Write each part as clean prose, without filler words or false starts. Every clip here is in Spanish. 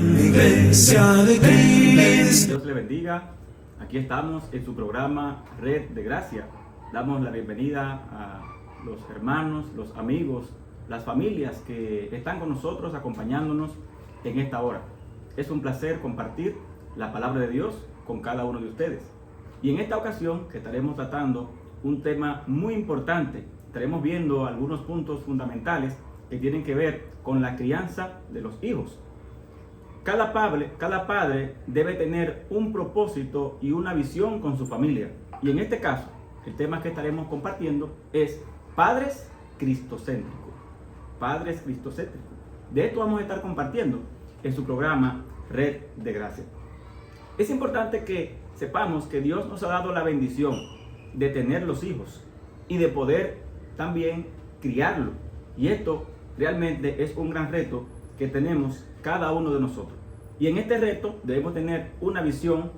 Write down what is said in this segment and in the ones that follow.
Iglesia de Cristo. Dios le bendiga. Aquí estamos en su programa Red de Gracia. Damos la bienvenida a los hermanos, los amigos, las familias que están con nosotros acompañándonos en esta hora. Es un placer compartir la palabra de Dios con cada uno de ustedes. Y en esta ocasión que estaremos tratando un tema muy importante, estaremos viendo algunos puntos fundamentales que tienen que ver con la crianza de los hijos. Cada padre debe tener un propósito y una visión con su familia. Y en este caso, el tema que estaremos compartiendo es padres cristocéntricos. Padres cristocéntricos. De esto vamos a estar compartiendo en su programa Red de Gracia. Es importante que sepamos que Dios nos ha dado la bendición de tener los hijos y de poder también criarlos. Y esto realmente es un gran reto que tenemos cada uno de nosotros. Y en este reto debemos tener una visión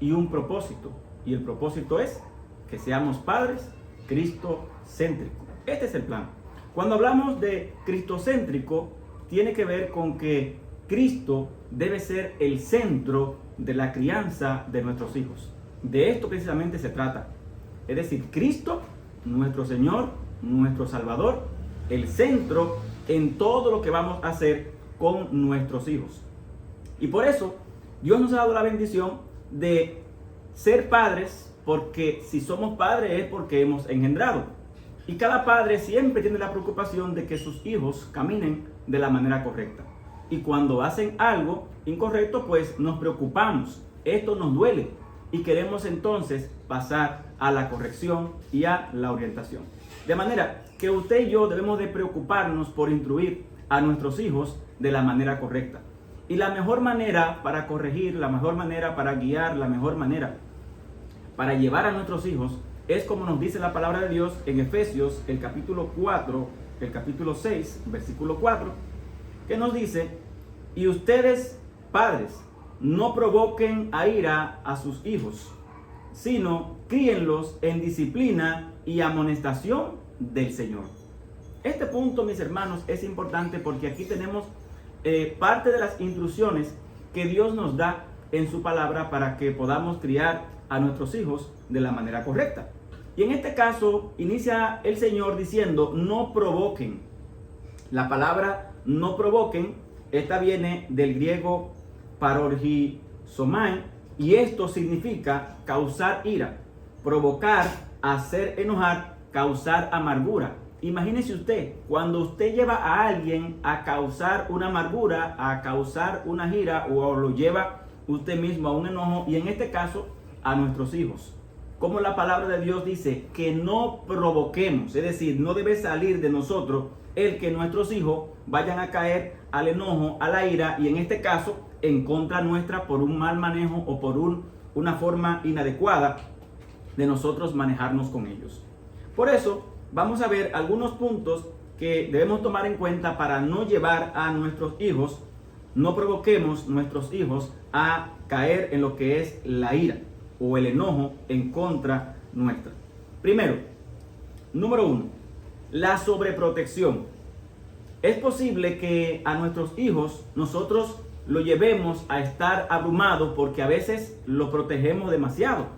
y un propósito. Y el propósito es que seamos padres cristocéntricos. Este es el plan. Cuando hablamos de cristocéntrico, tiene que ver con que Cristo debe ser el centro de la crianza de nuestros hijos. De esto precisamente se trata. Es decir, Cristo, nuestro Señor, nuestro Salvador, el centro en todo lo que vamos a hacer con nuestros hijos. Y por eso Dios nos ha dado la bendición de ser padres, porque si somos padres es porque hemos engendrado. Y cada padre siempre tiene la preocupación de que sus hijos caminen de la manera correcta. Y cuando hacen algo incorrecto, pues nos preocupamos. Esto nos duele y queremos entonces pasar a la corrección y a la orientación. De manera que usted y yo debemos de preocuparnos por instruir a nuestros hijos de la manera correcta. Y la mejor manera para corregir, la mejor manera para guiar, la mejor manera para llevar a nuestros hijos es como nos dice la palabra de Dios en Efesios, el capítulo 6, versículo 4, que nos dice: y ustedes, padres, no provoquen a ira a sus hijos, sino críenlos en disciplina y amonestación del Señor. Este punto, mis hermanos, es importante porque aquí tenemos parte de las instrucciones que Dios nos da en su palabra para que podamos criar a nuestros hijos de la manera correcta. Y en este caso inicia el Señor diciendo: no provoquen. La palabra no provoquen, esta viene del griego parorgisomai, y esto significa causar ira, provocar, hacer enojar, causar amargura. Imagínese usted, cuando usted lleva a alguien a causar una amargura, a causar una ira, o lo lleva usted mismo a un enojo, y en este caso a nuestros hijos. Como la palabra de Dios dice que no provoquemos, es decir, no debe salir de nosotros el que nuestros hijos vayan a caer al enojo, a la ira, y en este caso en contra nuestra por un mal manejo o por una forma inadecuada de nosotros manejarnos con ellos. Por eso vamos a ver algunos puntos que debemos tomar en cuenta para no llevar a nuestros hijos, no provoquemos nuestros hijos a caer en lo que es la ira o el enojo en contra nuestra. Primero, número 1, la sobreprotección. Es posible que a nuestros hijos nosotros lo llevemos a estar abrumados porque a veces lo protegemos demasiado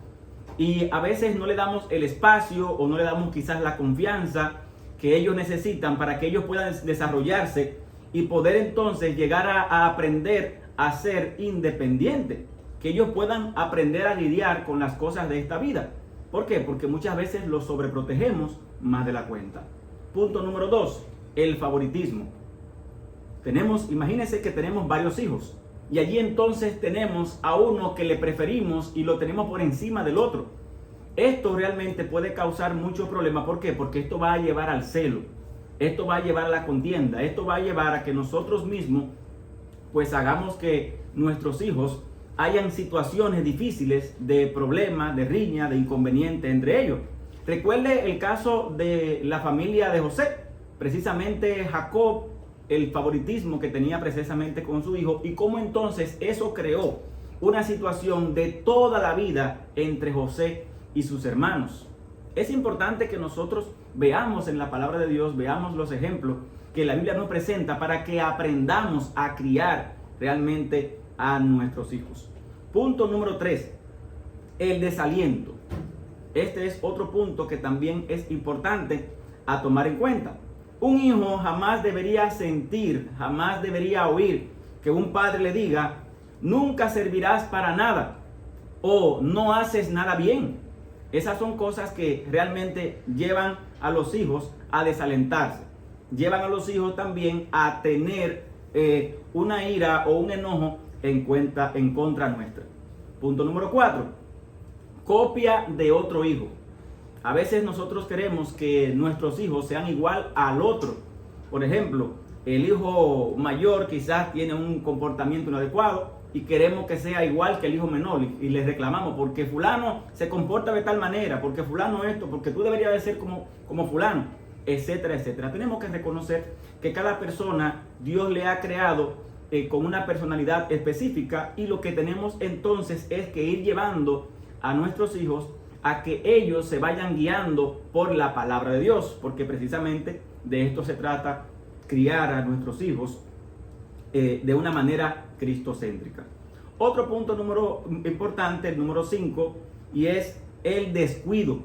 y a veces no le damos el espacio o no le damos quizás la confianza que ellos necesitan para que ellos puedan desarrollarse y poder entonces llegar a aprender a ser independientes, que ellos puedan aprender a lidiar con las cosas de esta vida. ¿Por qué? Porque muchas veces los sobreprotegemos más de la cuenta. Punto número 2, el favoritismo. Imagínense que tenemos varios hijos y allí entonces tenemos a uno que le preferimos y lo tenemos por encima del otro. Esto realmente puede causar muchos problemas. ¿Por qué? Porque esto va a llevar al celo, esto va a llevar a la contienda, esto va a llevar a que nosotros mismos pues hagamos que nuestros hijos hayan situaciones difíciles de problemas, de riña, de inconveniente entre ellos. Recuerde el caso de la familia de José, precisamente Jacob, el favoritismo que tenía precisamente con su hijo y cómo entonces eso creó una situación de toda la vida entre José y sus hermanos. Es importante que nosotros veamos en la palabra de Dios, veamos los ejemplos que la Biblia nos presenta para que aprendamos a criar realmente a nuestros hijos. Punto número 3, el desaliento. Este es otro punto que también es importante a tomar en cuenta. Un hijo jamás debería sentir, jamás debería oír que un padre le diga: nunca servirás para nada o no haces nada bien. Esas son cosas que realmente llevan a los hijos a desalentarse. Llevan a los hijos también a tener una ira o un enojo en contra nuestra. Punto número 4. Copia de otro hijo. A veces nosotros queremos que nuestros hijos sean igual al otro. Por ejemplo, el hijo mayor quizás tiene un comportamiento inadecuado y queremos que sea igual que el hijo menor y le reclamamos porque fulano se comporta de tal manera, porque fulano esto, porque tú deberías de ser como fulano, etcétera, etcétera. Tenemos que reconocer que cada persona Dios le ha creado con una personalidad específica, y lo que tenemos entonces es que ir llevando a nuestros hijos a que ellos se vayan guiando por la palabra de Dios, porque precisamente de esto se trata, criar a nuestros hijos de una manera cristocéntrica. Otro punto importante, el número 5, y es el descuido.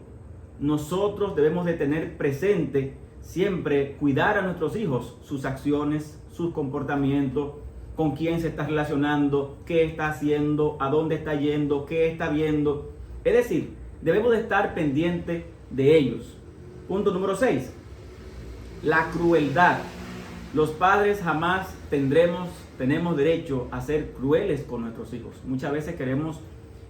Nosotros debemos de tener presente siempre cuidar a nuestros hijos, sus acciones, sus comportamientos, con quién se está relacionando, qué está haciendo, a dónde está yendo, qué está viendo. Es decir, debemos de estar pendientes de ellos. Punto número 6. La crueldad. Los padres jamás tenemos derecho a ser crueles con nuestros hijos. Muchas veces queremos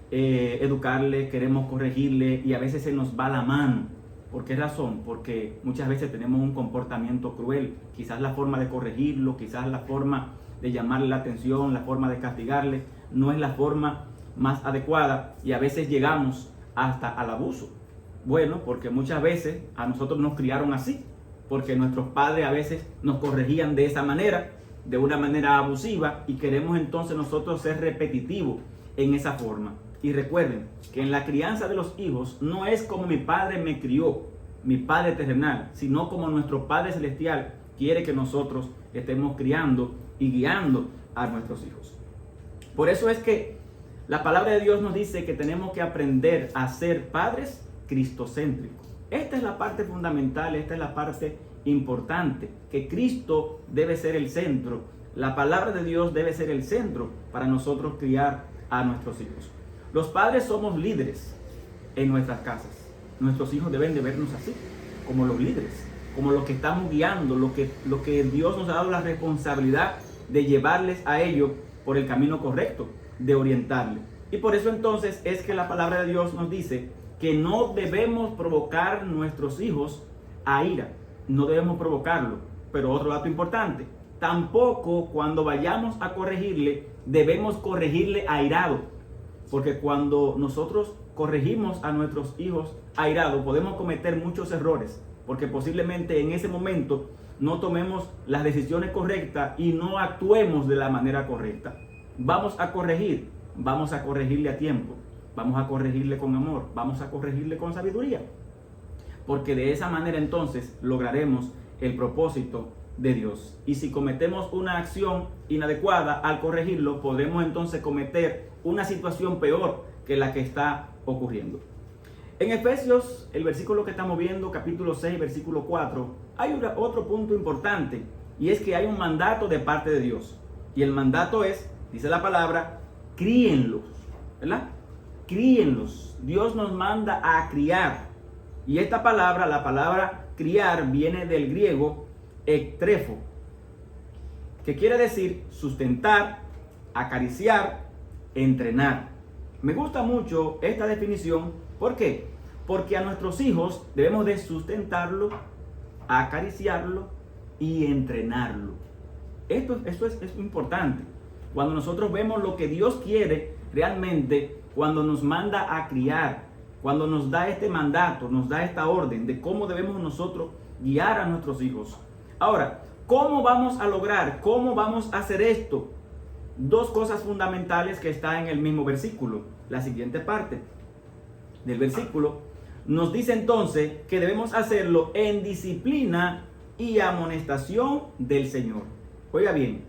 educarle, queremos corregirle y a veces se nos va la mano. ¿Por qué razón? Porque muchas veces tenemos un comportamiento cruel. Quizás la forma de corregirlo, quizás la forma de llamarle la atención, la forma de castigarle, no es la forma más adecuada y a veces llegamos hasta al abuso. Bueno, porque muchas veces a nosotros nos criaron así, porque nuestros padres a veces nos corregían de esa manera, de una manera abusiva, y queremos entonces nosotros ser repetitivos en esa forma. Y recuerden que en la crianza de los hijos no es como mi padre me crió, mi Padre terrenal, sino como nuestro Padre celestial quiere que nosotros estemos criando y guiando a nuestros hijos. Por eso es que la palabra de Dios nos dice que tenemos que aprender a ser padres cristocéntricos. Esta es la parte fundamental, esta es la parte importante, que Cristo debe ser el centro, la palabra de Dios debe ser el centro para nosotros criar a nuestros hijos. Los padres somos líderes en nuestras casas. Nuestros hijos deben de vernos así, como los líderes, como los que estamos guiando, lo que Dios nos ha dado la responsabilidad de llevarles a ellos por el camino correcto, de orientarles. Y por eso entonces es que la palabra de Dios nos dice que no debemos provocar nuestros hijos a ira, no debemos provocarlo. Pero otro dato importante, tampoco cuando vayamos a corregirle, debemos corregirle airado, porque cuando nosotros corregimos a nuestros hijos airado, podemos cometer muchos errores, porque posiblemente en ese momento no tomemos las decisiones correctas y no actuemos de la manera correcta. Vamos a corregirle a tiempo, vamos a corregirle con amor, vamos a corregirle con sabiduría, porque de esa manera entonces lograremos el propósito de Dios. Y si cometemos una acción inadecuada al corregirlo, podremos entonces cometer una situación peor que la que está ocurriendo. En Efesios, el versículo que estamos viendo, capítulo 6, versículo 4, hay otro punto importante, y es que hay un mandato de parte de Dios. Y el mandato es, dice la palabra, críenlos, ¿verdad? Críenlos. Dios nos manda a criar. Y esta palabra, la palabra criar, viene del griego ektrefo, que quiere decir sustentar, acariciar, entrenar. Me gusta mucho esta definición. ¿Por qué? Porque a nuestros hijos debemos de sustentarlo, acariciarlo y entrenarlo. Esto es importante. Cuando nosotros vemos lo que Dios quiere realmente, cuando nos manda a criar, cuando nos da este mandato, nos da esta orden de cómo debemos nosotros guiar a nuestros hijos. Ahora, ¿cómo vamos a lograr? ¿Cómo vamos a hacer esto? Dos cosas fundamentales que están en el mismo versículo. La siguiente parte del versículo nos dice entonces que debemos hacerlo en disciplina y amonestación del Señor. Oiga bien,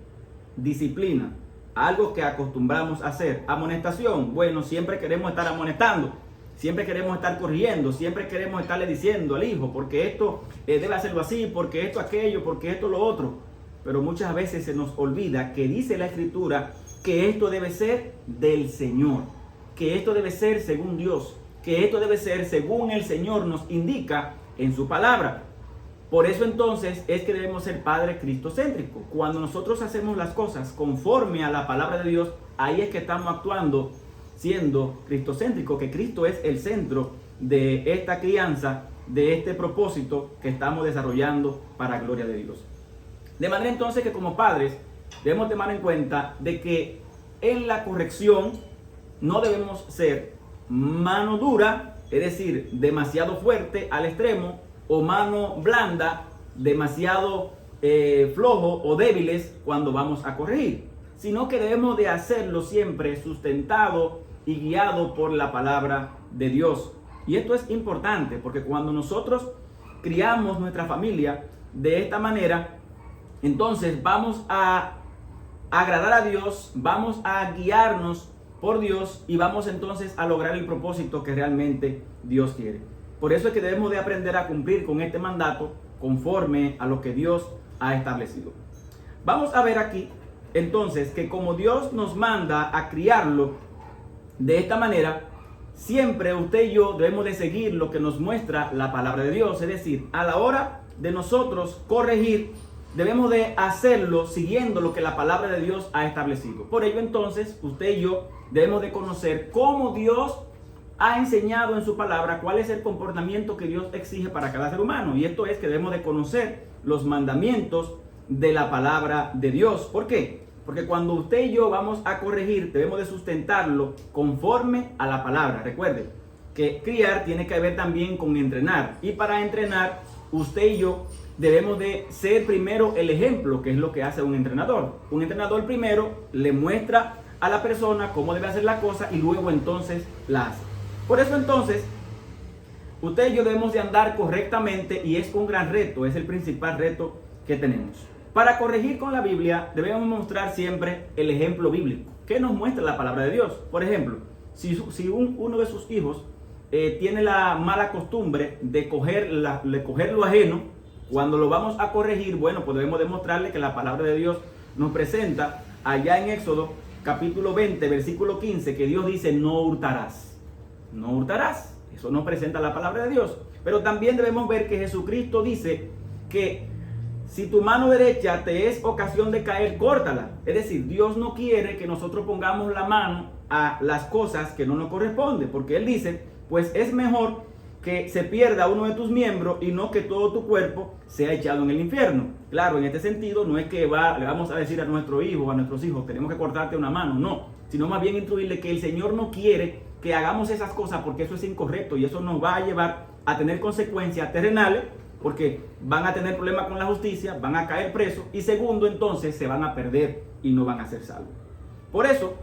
disciplina. algo que acostumbramos a hacer. Amonestación, bueno, siempre queremos estar amonestando, siempre queremos estar corrigiendo, siempre queremos estarle diciendo al hijo, porque esto debe hacerlo así, porque esto aquello, porque esto lo otro. Pero muchas veces se nos olvida que dice la Escritura que esto debe ser del Señor, que esto debe ser según Dios, que esto debe ser según el Señor nos indica en su palabra. Por eso entonces es que debemos ser padres cristocéntricos. Cuando nosotros hacemos las cosas conforme a la palabra de Dios, ahí es que estamos actuando siendo cristocéntricos, que Cristo es el centro de esta crianza, de este propósito que estamos desarrollando para gloria de Dios. De manera entonces que como padres debemos tomar en cuenta de que en la corrección no debemos ser mano dura, es decir, demasiado fuerte al extremo, o mano blanda, demasiado flojo o débiles cuando vamos a corregir, sino que debemos de hacerlo siempre sustentado y guiado por la palabra de Dios. Y esto es importante porque cuando nosotros criamos nuestra familia de esta manera, entonces vamos a agradar a Dios, vamos a guiarnos por Dios y vamos entonces a lograr el propósito que realmente Dios quiere. Por eso es que debemos de aprender a cumplir con este mandato conforme a lo que Dios ha establecido. Vamos a ver aquí entonces que como Dios nos manda a criarlo de esta manera, siempre usted y yo debemos de seguir lo que nos muestra la palabra de Dios. Es decir, a la hora de nosotros corregir, debemos de hacerlo siguiendo lo que la palabra de Dios ha establecido. Por ello entonces, usted y yo debemos de conocer cómo Dios ha enseñado en su palabra cuál es el comportamiento que Dios exige para cada ser humano. Y esto es que debemos de conocer los mandamientos de la palabra de Dios. ¿Por qué? Porque cuando usted y yo vamos a corregir, debemos de sustentarlo conforme a la palabra. Recuerde que criar tiene que ver también con entrenar. Y para entrenar, usted y yo debemos de ser primero el ejemplo, que es lo que hace un entrenador. Un entrenador primero le muestra a la persona cómo debe hacer la cosa y luego entonces la hace. Por eso entonces, usted y yo debemos de andar correctamente y es un gran reto, es el principal reto que tenemos. Para corregir con la Biblia debemos mostrar siempre el ejemplo bíblico. ¿Qué nos muestra la palabra de Dios? Por ejemplo, si uno de sus hijos tiene la mala costumbre de coger lo ajeno, cuando lo vamos a corregir, bueno, pues debemos demostrarle que la palabra de Dios nos presenta allá en Éxodo capítulo 20, versículo 15, que Dios dice: no hurtarás. No hurtarás. Eso nos presenta la palabra de Dios. Pero también debemos ver que Jesucristo dice que si tu mano derecha te es ocasión de caer, córtala. Es decir, Dios no quiere que nosotros pongamos la mano a las cosas que no nos corresponden, porque Él dice, pues es mejor que se pierda uno de tus miembros y no que todo tu cuerpo sea echado en el infierno. Claro, en este sentido no es que le vamos a decir a nuestro hijo o a nuestros hijos, tenemos que cortarte una mano, no, sino más bien instruirle que el Señor no quiere que hagamos esas cosas porque eso es incorrecto y eso nos va a llevar a tener consecuencias terrenales, porque van a tener problemas con la justicia, van a caer presos y segundo, entonces se van a perder y no van a ser salvos. Por eso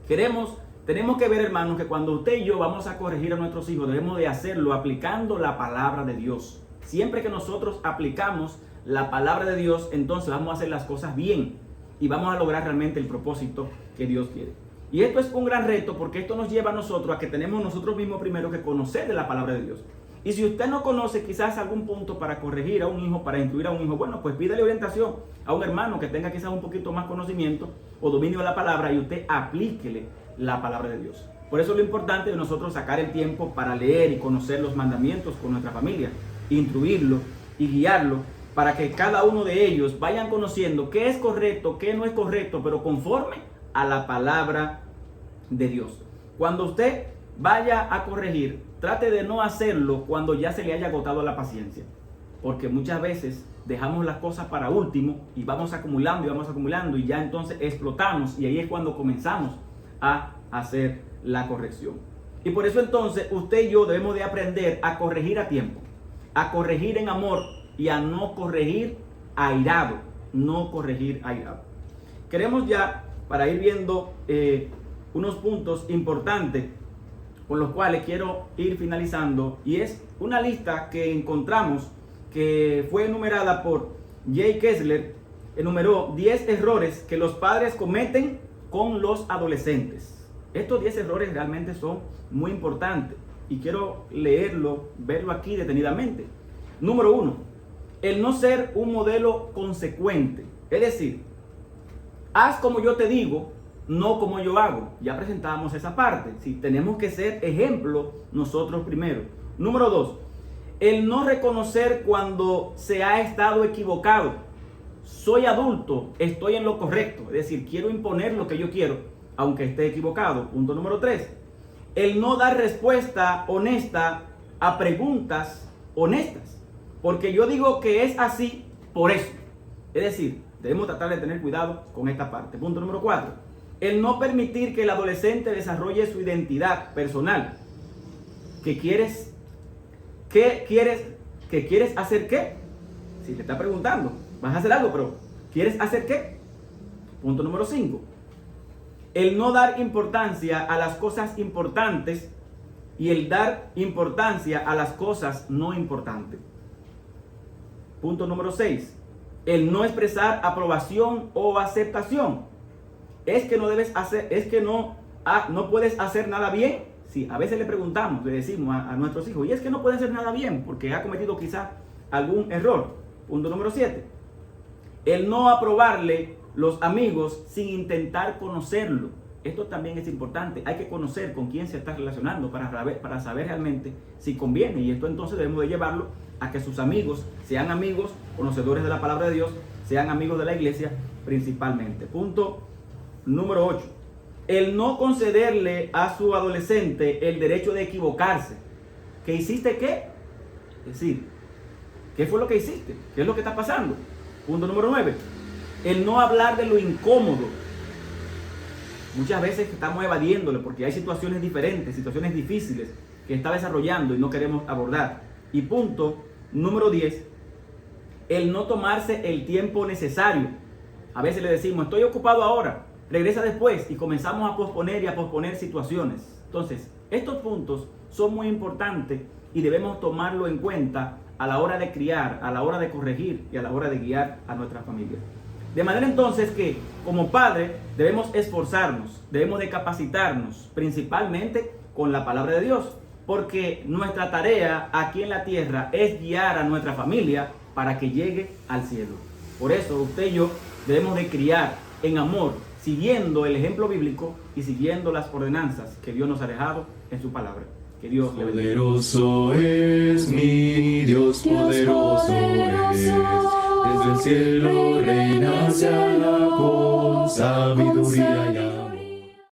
tenemos que ver, hermanos, que cuando usted y yo vamos a corregir a nuestros hijos, debemos de hacerlo aplicando la palabra de Dios. Siempre que nosotros aplicamos la palabra de Dios, entonces vamos a hacer las cosas bien y vamos a lograr realmente el propósito que Dios quiere. Y esto es un gran reto porque esto nos lleva a nosotros a que tenemos nosotros mismos primero que conocer de la palabra de Dios. Y si usted no conoce quizás algún punto para corregir a un hijo, para instruir a un hijo, bueno, pues pídale orientación a un hermano que tenga quizás un poquito más conocimiento o dominio de la palabra y usted aplíquele la palabra de Dios. Por eso es lo importante de nosotros sacar el tiempo para leer y conocer los mandamientos con nuestra familia, instruirlo y guiarlo para que cada uno de ellos vayan conociendo qué es correcto, qué no es correcto, pero conforme a la palabra de Dios. Cuando usted vaya a corregir, trate de no hacerlo cuando ya se le haya agotado la paciencia, porque muchas veces dejamos las cosas para último y vamos acumulando y ya entonces explotamos y ahí es cuando comenzamos a hacer la corrección. Y por eso entonces usted y yo debemos de aprender a corregir a tiempo, a corregir en amor y a no corregir airado, Queremos ya, para ir viendo unos puntos importantes con los cuales quiero ir finalizando, y es una lista que encontramos que fue enumerada por Jay Kessler. Enumeró 10 errores que los padres cometen con los adolescentes. Estos 10 errores realmente son muy importantes y quiero leerlo, verlo aquí detenidamente. Número 1, el no ser un modelo consecuente. Es decir, haz como yo te digo, no como yo hago. Ya presentamos esa parte. Sí, tenemos que ser ejemplo nosotros primero. Número 2, el no reconocer cuando se ha estado equivocado. Soy adulto, estoy en lo correcto. Es decir, quiero imponer lo que yo quiero, aunque esté equivocado. Punto número 3, el no dar respuesta honesta a preguntas honestas. Porque yo digo que es así por eso. Es decir, debemos tratar de tener cuidado con esta parte. Punto número 4, el no permitir que el adolescente desarrolle su identidad personal. ¿Qué quieres? ¿Qué quieres? ¿Qué quieres hacer qué? Si te está preguntando, vas a hacer algo, pero ¿quieres hacer qué? Punto número 5, el no dar importancia a las cosas importantes y el dar importancia a las cosas no importantes. Punto número 6, el no expresar aprobación o aceptación. Es que no debes hacer, es que no puedes hacer nada bien. Sí, a veces le preguntamos, le decimos a nuestros hijos, y es que no puede hacer nada bien porque ha cometido quizás algún error. Punto número 7, el no aprobarle los amigos sin intentar conocerlo. Esto también es importante. Hay que conocer con quién se está relacionando para saber realmente si conviene. Y esto entonces debemos de llevarlo a que sus amigos sean amigos conocedores de la palabra de Dios, sean amigos de la iglesia principalmente. Punto número 8, el no concederle a su adolescente el derecho de equivocarse. ¿Qué hiciste qué? Es decir, ¿qué fue lo que hiciste? ¿Qué es lo que está pasando? Punto número 9, el no hablar de lo incómodo. Muchas veces estamos evadiéndole porque hay situaciones diferentes, situaciones difíciles que está desarrollando y no queremos abordar. Y punto número 10, el no tomarse el tiempo necesario. A veces le decimos, estoy ocupado ahora, regresa después, y comenzamos a posponer situaciones. Entonces, estos puntos son muy importantes y debemos tomarlo en cuenta a la hora de criar, a la hora de corregir y a la hora de guiar a nuestra familia. De manera entonces que como padres debemos esforzarnos, debemos de capacitarnos principalmente con la palabra de Dios, porque nuestra tarea aquí en la tierra es guiar a nuestra familia para que llegue al cielo. Por eso usted y yo debemos de criar en amor, siguiendo el ejemplo bíblico y siguiendo las ordenanzas que Dios nos ha dejado en su palabra. Que Dios le bendiga. Poderoso es mi Dios, poderoso es. Desde el cielo reina con sabiduría y amor.